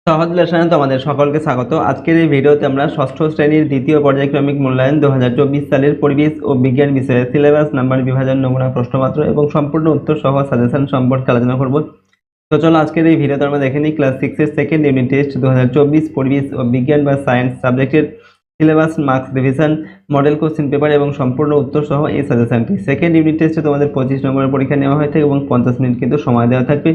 সহজ লেসনে তোমাদের সকলকে স্বাগত। আজকের এই ভিডিওতে আমরা ষষ্ঠ শ্রেণীর দ্বিতীয় পর্যায়ক্রমিক মূল্যায়ন 2024 সালের পরিবেশ ও বিজ্ঞান বিষয়ে সিলেবাস নাম্বার বিভাজন নমুনা প্রশ্নপত্র এবং সম্পূর্ণ উত্তর সহ সাজেশন সম্পর্কে আলোচনা করব। তো চলো আজকের এই ভিডিওতে আমরা দেখে নিই ক্লাস 6 এর সেকেন্ড ইউনিট টেস্ট 2024 পরিবেশ ও বিজ্ঞান বা সায়েন্স সাবজেক্টের syllabus, marks, revision, model question paper এবং সম্পূর্ণ উত্তর সহ এই সাজেশনটি। সেকেন্ড ইউনিট টেস্টে তোমাদের 25 নম্বরের পরীক্ষা নেওয়া হয়ে থাকে এবং 50 মিনিট কিন্তু সময় দেওয়া থাকবে।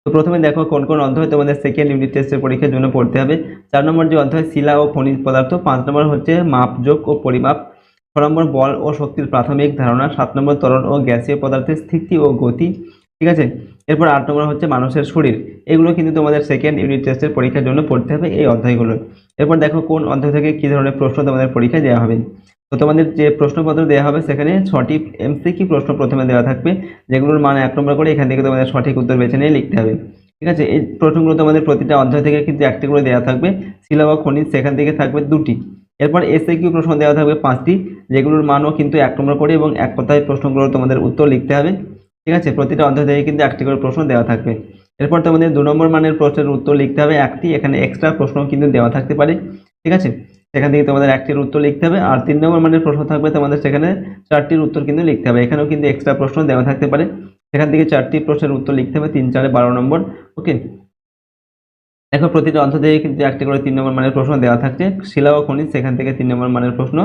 তো প্রথমে দেখো কোন কোন অধ্যায় তোমাদের সেকেন্ড ইউনিট টেস্টের পরীক্ষার জন্য পড়তে হবে। 4 নম্বর যে অধ্যায় শিলা ও খনিজ পদার্থ, 5 নম্বর হচ্ছে মাপযোগ ও পরিমাপ, 6 নম্বর বল ও শক্তির প্রাথমিক ধারণা, 7 নম্বর তরল ও গ্যাসীয় পদার্থের স্থিতি ও গতি, ঠিক আছে। এরপর 8 নম্বর হচ্ছে মানুষের শরীর। এগুলো কিন্তু তোমাদের সেকেন্ড ইউনিট টেস্টের পরীক্ষার জন্য পড়তে হবে এই অধ্যায়গুলো। এরপর দেখো কোন অধ্যায় থেকে কি ধরনের প্রশ্ন তোমাদের পরীক্ষায় দেওয়া হবে। তো তোমাদের যে প্রশ্নপত্র দেওয়া হবে সেখানে 6টি এমসিকিউ প্রশ্ন প্রথমে দেওয়া থাকবে, যেগুলোর মান 1 নম্বর করে এখান থেকে তোমাদের সঠিক উত্তর বেছে নিয়ে লিখতে হবে, ঠিক আছে। এই প্রশ্নগুলো তোমাদের প্রতিটা অধ্যায় থেকে কিন্তু একটি করে দেওয়া থাকবে। শিলা বা খনিজ সেখান থেকে থাকবে 2টি। এরপর এসএকিউ প্রশ্ন দেওয়া থাকবে 5টি, যেগুলোর মানও কিন্তু 1 নম্বর করে এবং এক কথায় প্রশ্নগুলোর তোমাদের উত্তর লিখতে হবে, ঠিক আছে। প্রতিটা অধ্যায় থেকে কিন্তু একটি করে প্রশ্ন দেওয়া থাকবে। এরপর তোমাদের 2 নম্বর মানের প্রশ্নের উত্তর লিখতে হবে একটি, এখানে এক্সট্রা প্রশ্ন কিন্তু দেওয়া থাকতে পারে, ঠিক আছে। সেখান থেকে তোমাদের একটির উত্তর লিখতে হবে। আর 3 নম্বর মানের প্রশ্ন থাকবে তোমাদের, সেখানে 4টির উত্তর কিন্তু লিখতে হবে। এখানেও কিন্তু এক্সট্রা প্রশ্ন দেওয়া থাকতে পারে, সেখান থেকে 4টি প্রশ্নের উত্তর লিখতে হবে, 3 4 12 নম্বর। ওকে, দেখো প্রতিটা অধ্যায় থেকে কিন্তু একটি করে 3 নম্বর মানের প্রশ্ন দেওয়া থাকছে। শিলা ও খনিজ সেখান থেকে 3 নম্বর মানের প্রশ্ন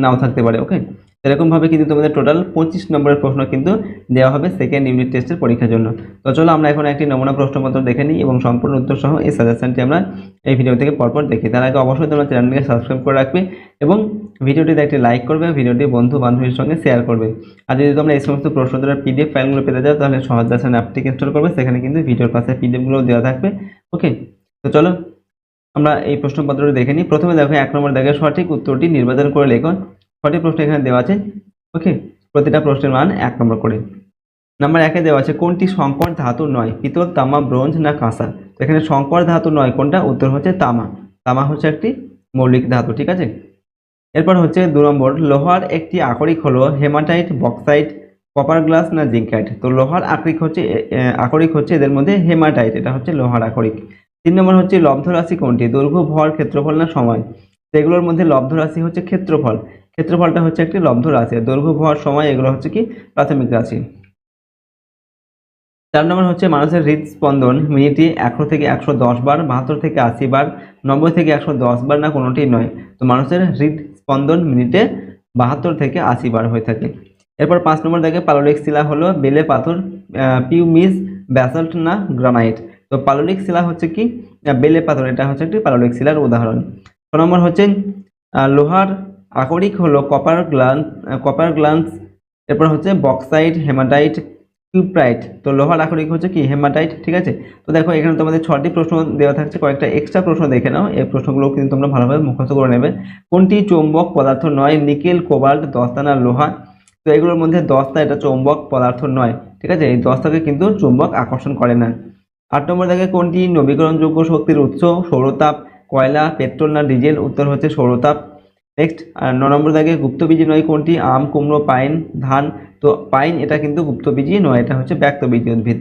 নাও থাকতে পারে। ওকে, এরকম ভাবে কিন্তু তোমাদের টোটাল 25 নম্বরের প্রশ্ন কিন্তু দেওয়া হবে সেকেন্ড ইউনিট টেস্টের পরীক্ষার জন্য। তো চলো আমরা এখন একটি নমুনা প্রশ্নপত্র দেখে নিই এবং সম্পূর্ণ উত্তর সহ এই সাজেশনটি আমরা এই ভিডিও থেকে পরপর দেখি। তার আগে অবশ্যই তোমরা চ্যানেলটিকে সাবস্ক্রাইব করে রাখবে এবং ভিডিওটিতে একটি লাইক করবে, ভিডিওটি বন্ধু বান্ধবীর সঙ্গে শেয়ার করবে। আর যদি তোমরা এই সমস্ত প্রশ্নোত্তরের পিডিএফ ফাইলগুলো পেতে চাও তাহলে সহজ লেসন অ্যাপটি ইনস্টল করবে, সেখানে কিন্তু ভিডিওর পাশে পিডিএফগুলো দেওয়া থাকবে। ওকে, তো চলো আমরা এই প্রশ্নপত্রটি দেখে নিই। প্রথমে দেখো 1 নম্বর দেখে সঠিক উত্তরটি নির্বাচন করে লেখো। সঠিক প্রশ্ন এখানে দেওয়া আছে। ওকে, প্রতিটা প্রশ্নের মান 1 নম্বর করে। নাম্বার 1-এ দেওয়া আছে কোনটি সংকর ধাতু নয়, পিতল, তামা, ব্রোঞ্জ না কাঁসা। তো এখানে সংকর ধাতু নয় কোনটা, উত্তর হচ্ছে তামা। তামা হচ্ছে একটি মৌলিক ধাতু, ঠিক আছে। এরপর হচ্ছে 2 নম্বর, লোহার একটি আকরিক হলো হেমাটাইট, বক্সাইট, কপার গ্লাস না জিঙ্কাইট। তো লোহার আকরিক হচ্ছে এদের মধ্যে হেমাটাইট, এটা হচ্ছে লোহার আকরিক। 3 নম্বর হচ্ছে লব্ধ রাশি কোনটি, দৈর্ঘ্য, ভর, ক্ষেত্রফল না সময়। তো এগুলোর মধ্যে লব্ধ রাশি হচ্ছে ক্ষেত্রফল। ক্ষেত্রফলটা হচ্ছে একটি লব্ধ রাশি, দৈর্ঘ্য, ভর, সময় এগুলো হচ্ছে কি প্রাথমিক রাশি। 4 নম্বর হচ্ছে মানুষের হৃদস্পন্দন মিনিটে 100 থেকে 110 বার, 72 থেকে 80 বার, 90 থেকে 110 বার না কোনোটি নয়। তো মানুষের হৃদস্পন্দন মিনিটে 72 থেকে 80 বার হয়ে থাকে। এরপর 5 নম্বর দেখে পাললিক শিলা হলো বেলে পাথর, পিউমিস, ব্যাসল্ট না গ্রানাইট। তো পাললিক শিলা হচ্ছে কি বেলে পাথর, এটা হচ্ছে একটি পাললিক শিলার উদাহরণ। 6 নম্বর হচ্ছে লোহার আকরিক হলো কপার গ্লান্স। এরপর হচ্ছে বক্সাইট, হেমাটাইট, কিউপ্রাইট। তো লোহার আকরিক হচ্ছে কি হেমাটাইট, ঠিক আছে। তো দেখো এখানে তোমাদের 6টি প্রশ্ন দেওয়া থাকছে, কয়েকটা এক্সট্রা প্রশ্ন দেখে নাও। এই প্রশ্নগুলো কিন্তু তোমরা ভালোভাবে মুখস্থ করে নেবে। কোনটি চৌম্বক পদার্থ নয়, নিকেল, কোবাল্ট, দস্তা না লোহা। তো এগুলোর মধ্যে দস্তা এটা চৌম্বক পদার্থ নয়, ঠিক আছে। এই দস্তাকে কিন্তু চুম্বক আকর্ষণ করে না। 8 নম্বর দেখে কোনটি নবীকরণযোগ্য শক্তির উৎস, সৌরতাপ, কয়লা, পেট্রোল না ডিজেল। উত্তর হচ্ছে সৌরতাপ। নেক্সট 9 নম্বর দেখে গুপ্তবীজি নয় কোনটি, আম, কুমড়ো, পাইন, ধান। তো পাইন এটা কিন্তু গুপ্তবীজি নয়, এটা হচ্ছে ব্যক্তবীজি উদ্ভিদ।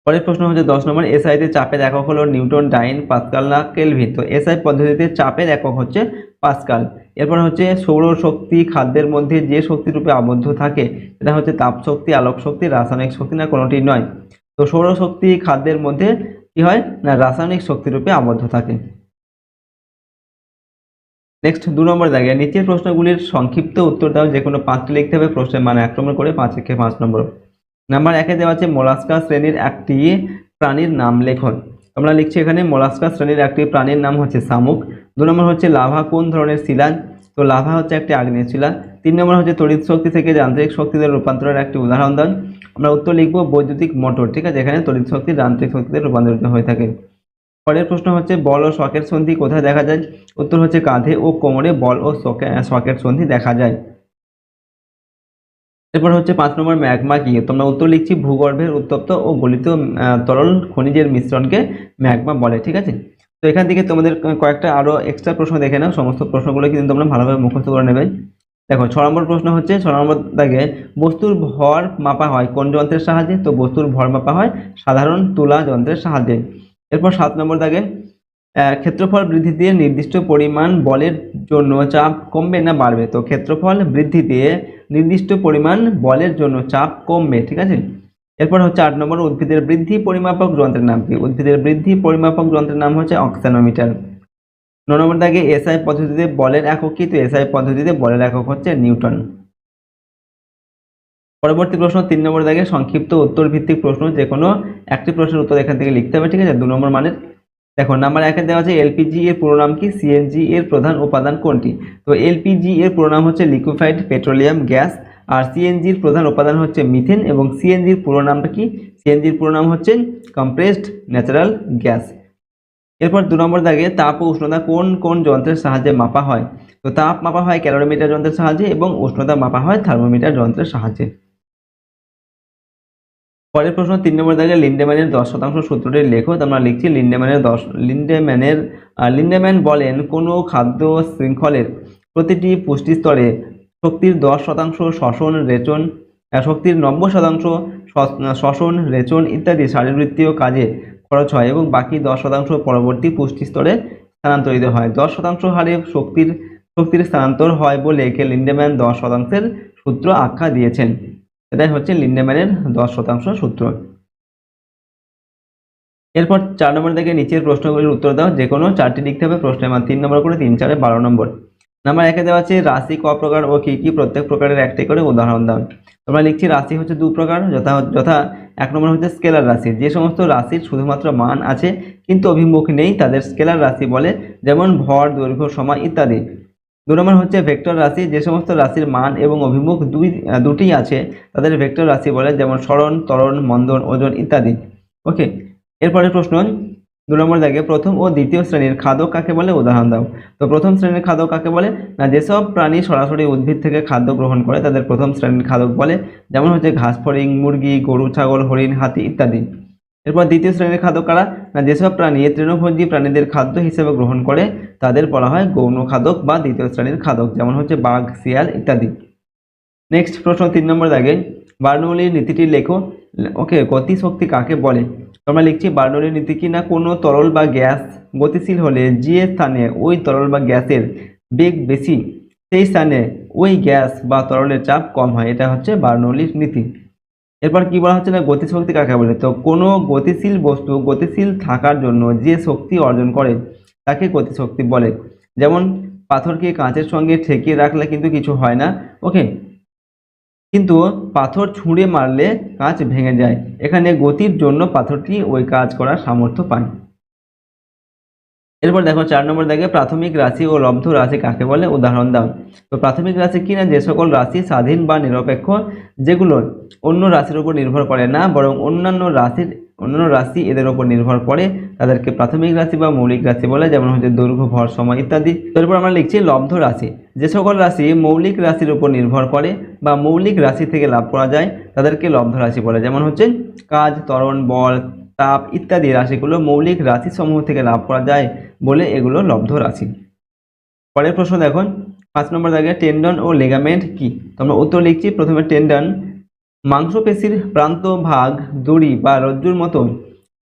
পরের প্রশ্ন হচ্ছে 10 নম্বর, এসআইতে চাপের একক হলো নিউটন, ডাইন, পাস্কাল না কেলভিন। তো এসআই পদ্ধতিতে চাপের একক হচ্ছে পাস্কাল। এরপর হচ্ছে সৌরশক্তি খাদ্যের মধ্যে যে শক্তিরূপে আবদ্ধ থাকে সেটা হচ্ছে তাপ শক্তি, আলোক শক্তি, রাসায়নিক শক্তি না কোনোটি নয়। তো সৌরশক্তি খাদ্যের মধ্যে কি হয় না রাসায়নিক শক্তিরূপে আবদ্ধ থাকে। নেক্সট 2 নম্বর দাগে নিচের প্রশ্নগুলির সংক্ষিপ্ত উত্তর দাও, যে কোনো 5টি লিখতে হবে, প্রশ্নের মান 1 নম্বর করে, 5 থেকে 5 নম্বর। নাম্বার 1-এ দেওয়া আছে মোলাস্কা শ্রেণীর একটি প্রাণীর নাম লেখন। তোমরা লিখছি এখানে মোলাস্কা শ্রেণীর একটি প্রাণীর নাম হচ্ছে শামুক। 2 নম্বর হচ্ছে লাভা কোন ধরনের শিলা। তো লাভা হচ্ছে একটি আগ্নেয় শিলা। 3 নম্বর হচ্ছে তড়িৎ শক্তি থেকে যান্ত্রিক শক্তিতে রূপান্তরের একটি উদাহরণ দাও। আমরা উত্তর লিখবো বৈদ্যুতিক মোটর, ঠিক আছে। এখানে তড়িৎ শক্তি যান্ত্রিক শক্তিতে রূপান্তরিত হয়ে থাকে। পরের প্রশ্ন হচ্ছে বল ও শকের সন্ধি কোথায় দেখা যায়। উত্তর হচ্ছে কাঁধে ও কোমরে বল ও শকের সন্ধি দেখা যায়। এরপর হচ্ছে 5 নম্বর ম্যাগমা কি। তোমরা উত্তর লিখছি ভূগর্ভের উত্তপ্ত ও গলিত তরল খনিজের মিশ্রণকে ম্যাগমা বলে, ঠিক আছে। তো এখান থেকে তোমাদের কয়েকটা আরো এক্সট্রা প্রশ্ন দেখে নাও, সমস্ত প্রশ্নগুলো কিন্তু তোমরা ভালোভাবে মুখস্থ করে নেবে। দেখো 6 নম্বর প্রশ্ন হচ্ছে 6 নম্বর দাগে বস্তুর ভর মাপা হয় কোন যন্ত্রের সাহায্যে। তো বস্তুর ভর মাপা হয় সাধারণ তুলা যন্ত্রের সাহায্যে। এরপর 7 নম্বর দাগে ক্ষেত্রফল বৃদ্ধিতে নির্দিষ্ট পরিমাণ বলের জন্য চাপ কমবে না বাড়বে। তো ক্ষেত্রফল বৃদ্ধিতে নির্দিষ্ট পরিমাণ বলের জন্য চাপ কমবে, ঠিক আছে। এরপর হচ্ছে 8 নম্বর, উদ্ভিদের বৃদ্ধি পরিমাপক যন্ত্রের নাম কি? উদ্ভিদের বৃদ্ধি পরিমাপক যন্ত্রের নাম হচ্ছে অক্সানোমিটার। 9 নম্বর দাগে এসআই পদ্ধতিতে বলের একক কি? তো এসআই পদ্ধতিতে বলের একক হচ্ছে নিউটন। পরবর্তী প্রশ্ন 3 নম্বর দাগে সংক্ষিপ্ত উত্তর ভিত্তিক প্রশ্ন, যে কোনো একটি প্রশ্নের উত্তর এখান থেকে লিখতে হবে, ঠিক আছে। 2 নম্বর মানের দেখো নাম্বার 1 দেওয়া আছে এলপিজি এর পুরো নাম কি? সিএনজি এর প্রধান উপাদান কোনটি? তো এলপিজি এর পুরো নাম হচ্ছে লিকুইফাইড পেট্রোলিয়াম গ্যাস, আর সিএনজি এর প্রধান উপাদান হচ্ছে মিথেন, এবং সিএনজি এর পুরো নামটা কি? সিএনজি এর পুরো নাম হচ্ছে কম্প্রেসড ন্যাচারাল গ্যাস। এরপর 2 নম্বর দাগে তাপ ও উষ্ণতা কোন কোন যন্ত্রের সাহায্যে মাপা হয়? তো তাপ মাপা হয় ক্যালোরিমিটার যন্ত্রের সাহায্যে এবং উষ্ণতা মাপা হয় থার্মোমিটার যন্ত্রের সাহায্যে। পরের প্রশ্ন 3 নম্বর দাগে লিন্ডেম্যানের 10% সূত্রটি লেখো। তো আমরা লিখছি লিন্ডেম্যান বলেন কোনো খাদ্য শৃঙ্খলের প্রতিটি পুষ্টি স্তরে শক্তির 10% শ্বসন রেচন, শক্তির 90% শ্বসন রেচন ইত্যাদি শারীরবৃত্তীয় কাজে খরচ হয় এবং বাকি 10% পরবর্তী পুষ্টি স্তরে স্থানান্তরিত হয়। 10% হারে শক্তির স্থানান্তর হয় বলে একে লিন্ডেম্যান 10%-এর সূত্র আখ্যা দিয়েছেন। এটাই হচ্ছে লিন্ডেম্যানের 10% সূত্র। এরপর 4 নম্বর থেকে নিচের প্রশ্নগুলির উত্তর দাও, যে কোনো 4টি লিখতে হবে। প্রশ্নের মান 3 নম্বর করে, 3 4 12 নম্বর। নাম্বার 1 দেওয়া আছে রাশি ক প্রকার ও কি কি? প্রত্যেক প্রকারের একটি করে উদাহরণ দাও। তোমরা লিখছি রাশি হচ্ছে 2 প্রকার, যথা 1 নম্বর হচ্ছে স্কেলার রাশি, যে সমস্ত রাশির শুধুমাত্র মান আছে কিন্তু অভিমুখ নেই তাদের স্কেলার রাশি বলে, যেমন ভর, দৈর্ঘ্য, সময় ইত্যাদি। 2 নম্বর হচ্ছে ভেক্টর রাশি, যে সমস্ত রাশির মান এবং অভিমুখ দুটি আছে তাদের ভেক্টর রাশি বলে, যেমন সরণ, ত্বরণ, মন্দন, ওজন ইত্যাদি। ওকে, এরপরের প্রশ্ন 2 নম্বর দাগে প্রথম ও দ্বিতীয় শ্রেণীর খাদক কাকে বলে? উদাহরণ দাও। তো প্রথম শ্রেণীর খাদক কাকে বলে? না, যেসব প্রাণী সরাসরি উদ্ভিদ থেকে খাদ্য গ্রহণ করে তাদের প্রথম শ্রেণীর খাদক বলে, যেমন হচ্ছে ঘাসফড়িং, মুরগি, গরু, ছাগল, হরিণ, হাতি ইত্যাদি। এরপর দ্বিতীয় শ্রেণীর খাদক কারা? না, যেসব প্রাণী তৃণভোজী প্রাণীদের খাদ্য হিসেবে গ্রহণ করে তাদের বলা হয় গৌণ খাদক বা দ্বিতীয় শ্রেণীর খাদক, যেমন হচ্ছে বাঘ, শিয়াল ইত্যাদি। নেক্সট প্রশ্ন 3 নম্বর দাগে বার্নৌলির নীতিটি লেখো। ওকে, গতিশক্তি কাকে বলে? আমরা লিখছি বার্নৌলির নীতি কি? না, কোনো তরল বা গ্যাস গতিশীল হলে যে স্থানে ওই তরল বা গ্যাসের বেগ বেশি সেই স্থানে ওই গ্যাস বা তরলের চাপ কম হয়, এটা হচ্ছে বার্নৌলির নীতি। এরপর কি বলা হচ্ছে না, গতিশক্তি কাকে বলে? তো কোনো গতিশীল বস্তু গতিশীল থাকার জন্য যে শক্তি অর্জন করে তাকে গতিশক্তি বলে, যেমন পাথরকে কাঁচের সঙ্গে ঠেকিয়ে রাখলে কিন্তু কিছু হয় না, ওকে, কিন্তু পাথর ছুঁড়ে মারলে কাঁচ ভেঙে যায়। এখানে গতির জন্য পাথরটি ওই কাজ করার সামর্থ্য পায়। এরপর দেখো 4 নম্বর দাগে প্রাথমিক রাশি ও লব্ধ রাশি কাকে বলে? উদাহরণ দাও। তো প্রাথমিক রাশি কি? না, যে সকল রাশি স্বাধীন বা নিরপেক্ষ, যেগুলো অন্য রাশির উপর নির্ভর করে না বরং অন্যান্য রাশি এদের উপর নির্ভর করে, তাদেরকে প্রাথমিক রাশি বা মৌলিক রাশি বলে, যেমন হচ্ছে দৈর্ঘ্য, ভর, সময় ইত্যাদি। তারপর আমরা লিখছি লব্ধ রাশি, যে সকল রাশি মৌলিক রাশির উপর নির্ভর করে বা মৌলিক রাশি থেকে লাভ করা যায় তাদেরকে লব্ধ রাশি বলে, যেমন হচ্ছে কাজ, ত্বরণ, বল, তাপ ইত্যাদি রাশিগুলো মৌলিক রাশি সমূহ থেকে লাভ করা যায় বলে এগুলো লব্ধ রাশি। পরের প্রশ্ন দেখো 5 নম্বর দাগে টেন্ডন ও লিগামেন্ট কি? তোমরা উত্তর লিখছি। প্রথমে টেন্ডন মাংসপেশির প্রান্ত ভাগ দড়ি বা রজ্জুর মতো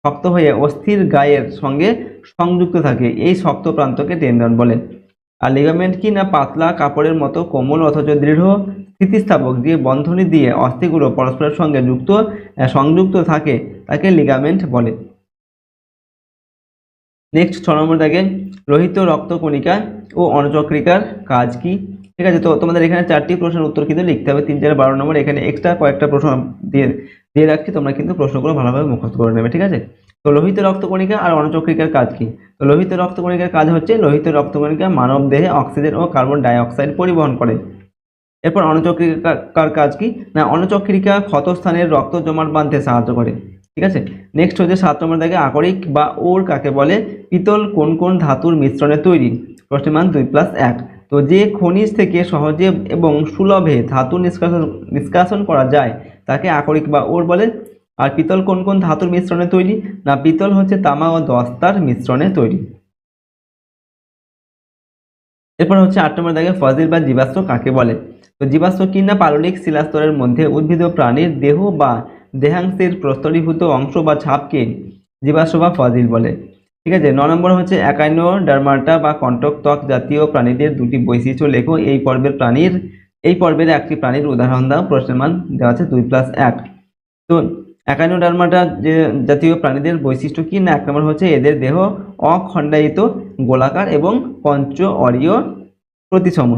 শক্ত হয়ে অস্থির গায়ের সঙ্গে সংযুক্ত থাকে, এই শক্ত প্রান্তকে টেন্ডন বলে। আর লিগামেন্ট কি? না, পাতলা কাপড়ের মতো কোমল অথচ দৃঢ় স্থিতিস্থাপক যে বন্ধনী দিয়ে অস্থিগুলো পরস্পরের সঙ্গে সংযুক্ত থাকে তাকে লিগামেন্ট বলে। নেক্সট 6 নম্বর দাগে লোহিত রক্তকণিকা ও অণুচক্রিকার কাজ কি? ঠিক আছে, তো তোমাদের এখানে 4টি প্রশ্নের উত্তর কিন্তু লিখতে হবে। 3 4 12 নম্বর এখানে এক্সট্রা কয়েকটা প্রশ্ন দিয়ে রাখছি, তোমরা কিন্তু প্রশ্নগুলো ভালোভাবে মুখস্থ করে নেবে, ঠিক আছে। তো লোহিত রক্তকণিকা আর অণুচক্রিকার কাজ কি? তো লোহিত রক্তকণিকার কাজ হচ্ছে লোহিত রক্তকণিকা মানব দেহে অক্সিজেন ও কার্বন ডাই অক্সাইড পরিবহন করে। এরপর অণুচক্রিকার কাজ কি? না, অণুচক্রিকা ক্ষতস্থানের রক্ত জমাট বাঁধতে সাহায্য করে, ঠিক আছে। নেক্সট হচ্ছে 7 নম্বর দাগে আকরিক বা ওর কাকে বলে? পিতল কোন কোন ধাতুর মিশ্রণে তৈরি? প্রশ্নের মান 2+1। তো যে খনিজ থেকে সহজে এবং সুলভে ধাতু নিষ্কাশন করা যায় তাকে আকরিক বা ওর বলে। আর পিতল কোন কোন ধাতুর মিশ্রণে তৈরি? না, পিতল হচ্ছে তামা ও দস্তার মিশ্রণে তৈরি। এরপর হচ্ছে 8 নম্বর দাগে ফসিল বা জীবাশ্ম কাকে বলে? তো জীবাশ্ম কি? না, পাললিক শিলাস্তরের মধ্যে উদ্ভিদ ও প্রাণীর দেহ বা দেহাংশের প্রস্তরীভূত অংশ বা ছাপকে জীবাশ্ম বা ফসিল বলে। ঠিক আছে, 9 নম্বর হচ্ছে একাইনোডার্মাটা বা কন্টক ত্বক জাতীয় প্রাণীদের দুটি বৈশিষ্ট্য লেখো। এই পর্বের একটি প্রাণীর উদাহরণ দাও। প্রশ্নের মান দেওয়া আছে 2+1। তো একাইনোডার্মাটা যে জাতীয় প্রাণীদের বৈশিষ্ট্য কি না, 1 নম্বর হচ্ছে এদের দেহ অখণ্ডায়িত, গোলাকার এবং পঞ্চ অরীয় প্রতিসম।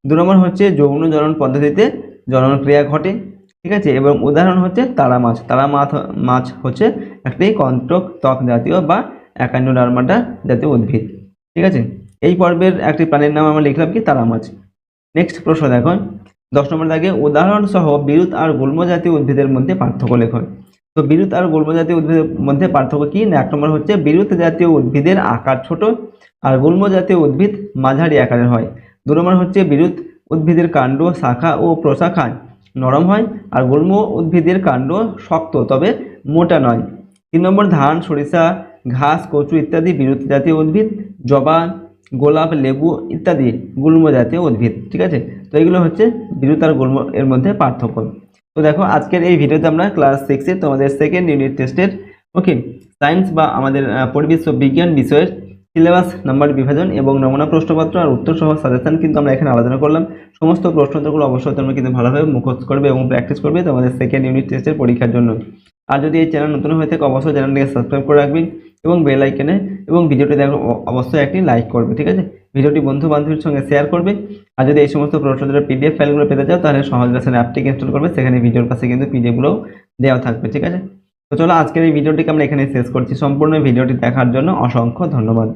2 নম্বর হচ্ছে যৌন জনন পদ্ধতিতে জনন ক্রিয়া ঘটে। ঠিক আছে, এবং উদাহরণ হচ্ছে তারা মাছ। মাছ হচ্ছে একটি কন্টক ত্বক জাতীয় বা একাইনোডার্মাটা জাতীয় উদ্ভিদ। ঠিক আছে, এই পর্বের একটি প্রাণীর নাম আমরা লিখলাম কি, তারা মাছ। নেক্সট প্রশ্ন দেখো, 10 নম্বর দাগে উদাহরণ সহ বিরুৎ আর গুল্ম জাতীয় উদ্ভিদের মধ্যে পার্থক্য লেখো। তো বিরুৎ আর গুল্ম জাতীয় উদ্ভিদের মধ্যে পার্থক্য কি না, 1 নম্বর হচ্ছে বিরুৎ জাতীয় উদ্ভিদের আকার ছোট আর গুল্ম জাতীয় উদ্ভিদ মাঝারি আকারের হয়। 2 নম্বর হচ্ছে বিরুৎ উদ্ভিদের কাণ্ড, শাখা ও প্রশাখায় নরম হয় আর গুল্ম উদ্ভিদের কাণ্ড শক্ত তবে মোটা নয়। 3 নম্বর ধান, সরিষা, ঘাস, কচু ইত্যাদি বিরুৎ জাতীয় উদ্ভিদ, জবা, গোলাপ, লেবু ইত্যাদি গুল্ম জাতীয় উদ্ভিদ। ঠিক আছে, তো এগুলো হচ্ছে বিরুৎ আর গুল্ম এর মধ্যে পার্থক্য। তো দেখো আজকের এই ভিডিওতে আমরা ক্লাস 6 এর তোমাদের সেকেন্ড ইউনিট টেস্টের সায়েন্স বা আমাদের পরিবেশ ও বিজ্ঞান বিষয়ের সিলেবাস নাম্বার বিভাজন এবং নমুনা প্রশ্নপত্র আর উত্তর সহ সাজেশন কিন্তু আমরা এখানে আলোচনা করলাম। সমস্ত প্রশ্নোত্তরগুলো অবশ্যই তোমরা কিন্তু ভালোভাবে মুখস্থ করবে এবং প্র্যাকটিস করবে তোমাদের সেকেন্ড ইউনিট টেস্টের পরীক্ষার জন্য। আর যদি এই চ্যানেল নতুন হয়ে থাকে অবশ্যই চ্যানেলটিকে সাবস্ক্রাইব করে রাখবেন এবং বেল আইকনে এবং ভিডিওটি দেখো অবশ্যই একটি লাইক করবে। ঠিক আছে, ভিডিওটি বন্ধু বান্ধবীর সঙ্গে শেয়ার করবে। আর যদি এই সমস্ত প্রশ্নোত্তরের পিডিএফ ফাইলগুলো পেতে চাও তাহলে সহজ লেসন অ্যাপটিকে ইনস্টল করবে, সেখানে ভিডিওর পাশে কিন্তু পিডিএফগুলো দেওয়া থাকবে। ঠিক আছে, তো চলো আজকের এই ভিডিওটিকে আমরা এখানে শেষ করছি। সম্পূর্ণ ভিডিওটি দেখার জন্য অসংখ্য ধন্যবাদ।